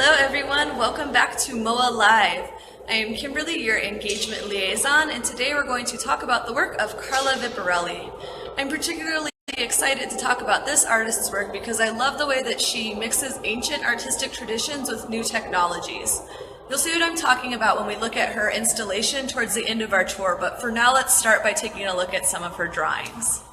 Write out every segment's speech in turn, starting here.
Hello everyone, welcome back to MOAH Live. I am Kimberly, your engagement liaison, and today we're going to talk about the work of Carla Viparelli. I'm particularly excited to talk about this artist's work because I love the way that she mixes ancient artistic traditions with new technologies. You'll see what I'm talking about when we look at her installation towards the end of our tour, but for now let's start by taking a look at some of her drawings.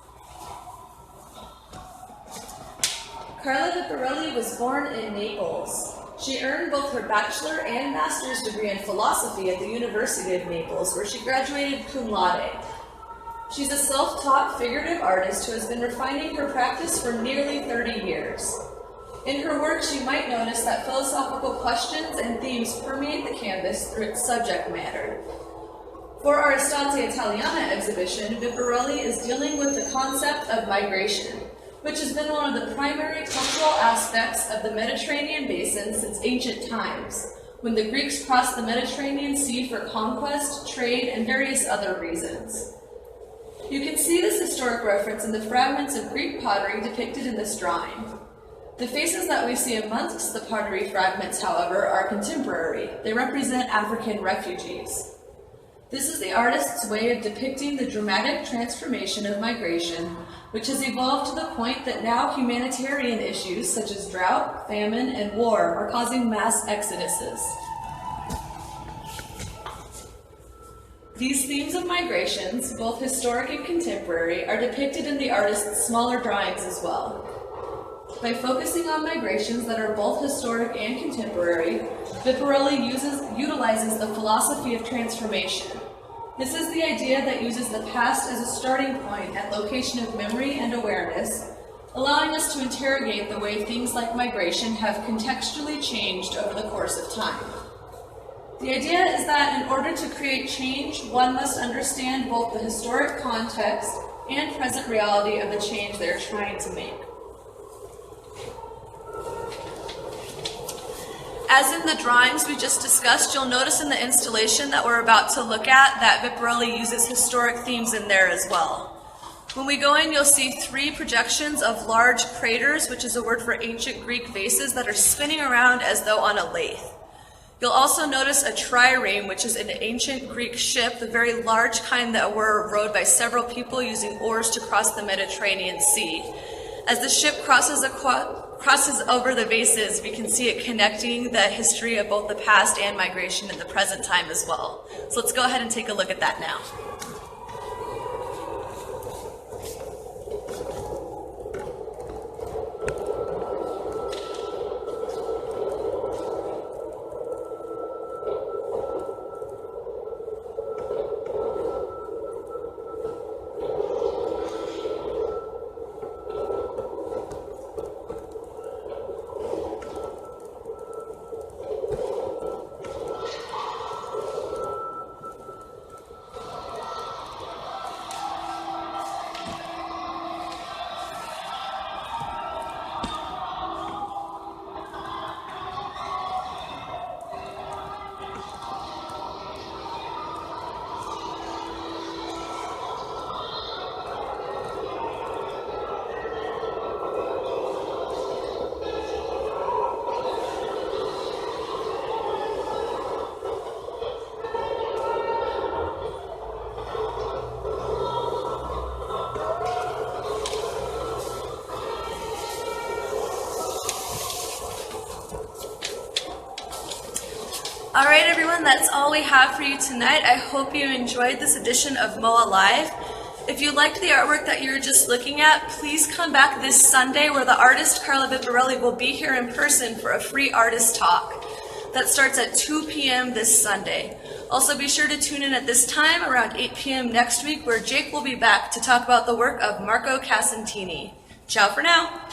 Carla Viparelli was born in Naples. She earned both her bachelor and master's degree in philosophy at the University of Naples, where she graduated cum laude. She's a self-taught figurative artist who has been refining her practice for nearly 30 years. In her work, you might notice that philosophical questions and themes permeate the canvas through its subject matter. For our Estate Italiana exhibition, Viparelli is dealing with the concept of migration, which has been one of the primary cultural aspects of the Mediterranean basin since ancient times, when the Greeks crossed the Mediterranean Sea for conquest, trade, and various other reasons. You can see this historic reference in the fragments of Greek pottery depicted in this drawing. The faces that we see amongst the pottery fragments, however, are contemporary. They represent African refugees. This is the artist's way of depicting the dramatic transformation of migration, which has evolved to the point that now humanitarian issues such as drought, famine, and war are causing mass exoduses. These themes of migrations, both historic and contemporary, are depicted in the artist's smaller drawings as well. By focusing on migrations that are both historic and contemporary, Viparelli utilizes the philosophy of transformation. This is the idea that uses the past as a starting point and location of memory and awareness, allowing us to interrogate the way things like migration have contextually changed over the course of time. The idea is that in order to create change, one must understand both the historic context and present reality of the change they are trying to make. As in the drawings we just discussed, you'll notice in the installation that we're about to look at that Viparelli uses historic themes in there as well. When we go in, you'll see 3 projections of large craters, which is a word for ancient Greek vases that are spinning around as though on a lathe. You'll also notice a trireme, which is an ancient Greek ship, the very large kind that were rowed by several people using oars to cross the Mediterranean Sea. As the ship crosses over the vases, we can see it connecting the history of both the past and migration in the present time as well. So let's go ahead and take a look at that now. All right, everyone, that's all we have for you tonight. I hope you enjoyed this edition of MOAH Live. If you liked the artwork that you were just looking at, please come back this Sunday where the artist Carla Viparelli will be here in person for a free artist talk. That starts at 2 p.m. this Sunday. Also be sure to tune in at this time around 8 p.m. next week where Jake will be back to talk about the work of Marco Casentini. Ciao for now.